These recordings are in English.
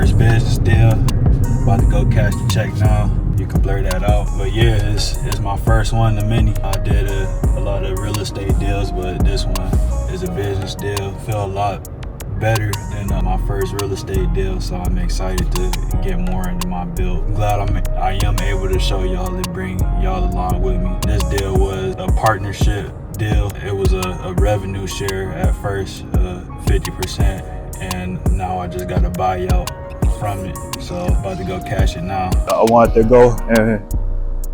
first business deal. About to go cash the check now. You can blur that out. But yeah, it's my first one of many. I did a lot of real estate deals, but this one is a business deal. Feel a lot better than my first real estate deal, so I'm excited to get more into my build. I'm glad I am able to show y'all and bring y'all along with me. This deal was a partnership deal. It was a revenue share at first, 50%, and now I just got a buyout from it, so about to go cash it now. I wanted to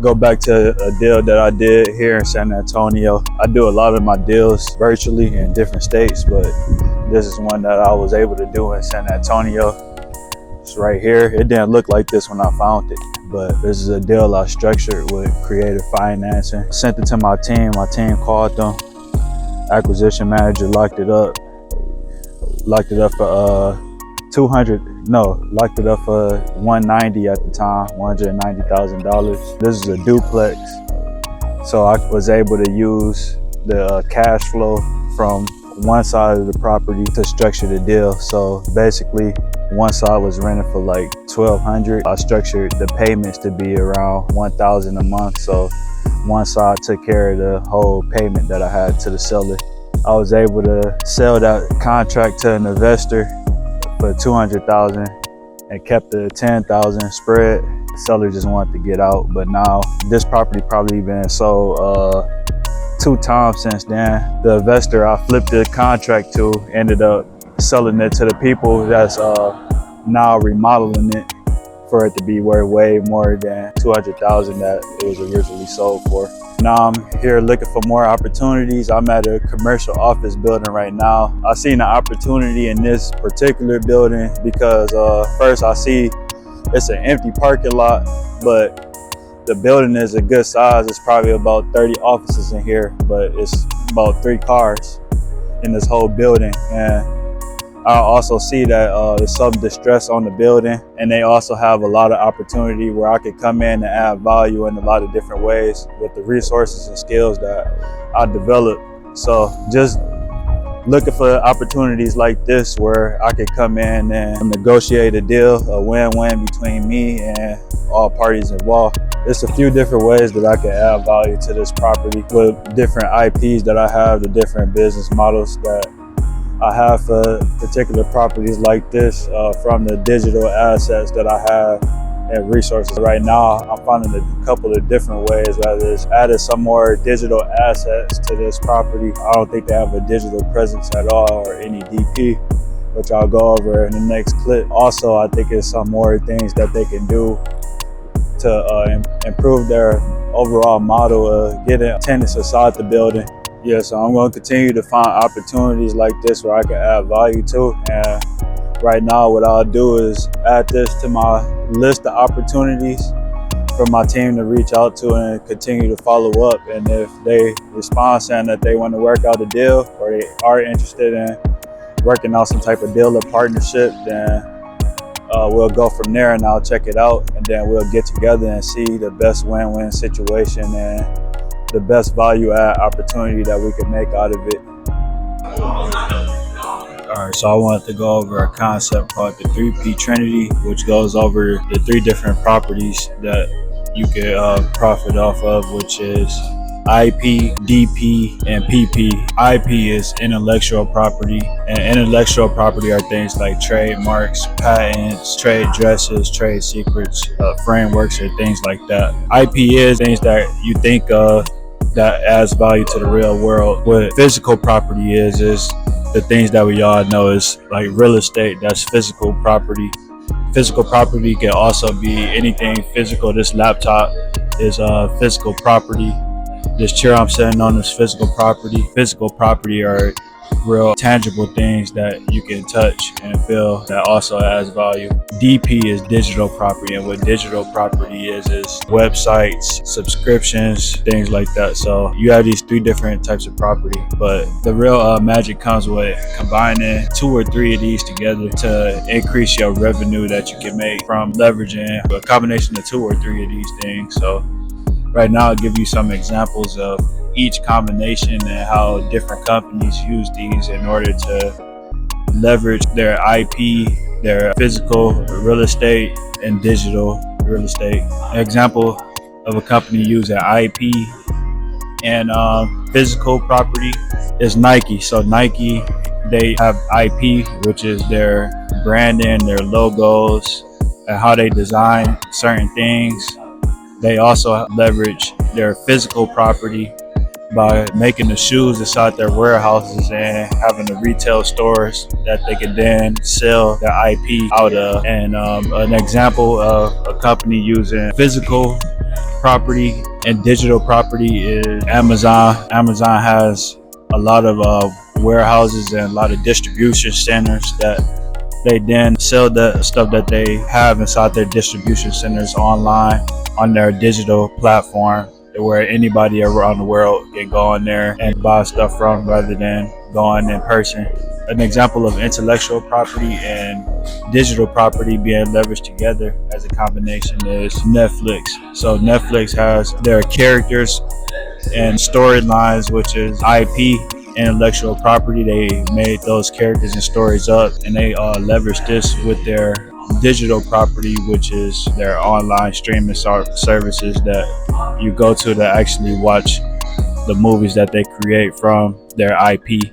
go back to a deal that I did here in San Antonio. I do a lot of my deals virtually in different states, but this is one that I was able to do in San Antonio. It's right here. It didn't look like this when I found it, but this is a deal I structured with creative financing. Sent it to my team. My team called them. Acquisition manager locked it up for locked it up for $190 at the time, $190,000. This is a duplex, so I was able to use the cash flow from one side of the property to structure the deal. So basically, one side was rented for like $1,200. I structured the payments to be around $1,000 a month. So one side took care of the whole payment that I had to the seller. I was able to sell that contract to an investor for $200,000 and kept the $10,000 spread. The seller just wanted to get out, but now this property probably been sold 2 times since then. The investor I flipped the contract to ended up selling it to the people that's now remodeling it for it to be worth way more than $200,000 that it was originally sold for. Now I'm here looking for more opportunities. I'm at a commercial office building right now. I seen an opportunity in this particular building because first I see it's an empty parking lot, but the building is a good size. It's probably about 30 offices in here, but it's about 3 cars in this whole building. And I also see that there's some distress on the building, and they also have a lot of opportunity where I could come in and add value in a lot of different ways with the resources and skills that I developed. So just looking for opportunities like this where I could come in and negotiate a deal, a win-win between me and all parties involved. There's a few different ways that I can add value to this property with different IPs that I have, the different business models that I have for particular properties like this, from the digital assets that I have and resources. Right now, I'm finding a couple of different ways, whether it's added some more digital assets to this property. I don't think they have a digital presence at all or any DP, which I'll go over in the next clip. Also, I think it's some more things that they can do to improve their overall model of getting tenants inside the building. Yeah, so I'm going to continue to find opportunities like this where I can add value to. And right now, what I'll do is add this to my list of opportunities for my team to reach out to and continue to follow up. And if they respond saying that they want to work out a deal or they are interested in working out some type of deal or partnership, then we'll go from there and I'll check it out. And then we'll get together and see the best win-win situation and the best value add opportunity that we can make out of it. All right, so I wanted to go over a concept called the 3P Trinity, which goes over the 3 different properties that you can profit off of, which is IP, DP, and PP. IP is intellectual property, and intellectual property are things like trademarks, patents, trade dresses, trade secrets, frameworks, or things like that. IP is things that you think of that adds value to the real world. What physical property is the things that we all know is like real estate. That's physical property. Physical property can also be anything physical. This laptop is physical property. This chair I'm sitting on is physical property. Physical property are real tangible things that you can touch and feel that also adds value. DP is digital property, and what digital property is websites, subscriptions, things like that. So you have these 3 different types of property, but the real magic comes with combining 2 or 3 of these together to increase your revenue that you can make from leveraging a combination of 2 or 3 of these things. So right now I'll give you some examples of each combination and how different companies use these in order to leverage their IP their physical real estate and digital real estate. An example of a company using IP and physical property is Nike. So Nike, they have IP, which is their branding, their logos, and how they design certain things. They also leverage their physical property by making the shoes inside their warehouses and having the retail stores that they can then sell their IP out of. And an example of a company using physical property and digital property is Amazon. Amazon has a lot of warehouses and a lot of distribution centers that they then sell the stuff that they have inside their distribution centers online on their digital platform, where anybody around the world can go on there and buy stuff from rather than going in person. An example of intellectual property and digital property being leveraged together as a combination is Netflix. So Netflix has their characters and storylines, which is IP, intellectual property. They made those characters and stories up, and they leverage this with their digital property, which is their online streaming services that you go to actually watch the movies that they create from their IP.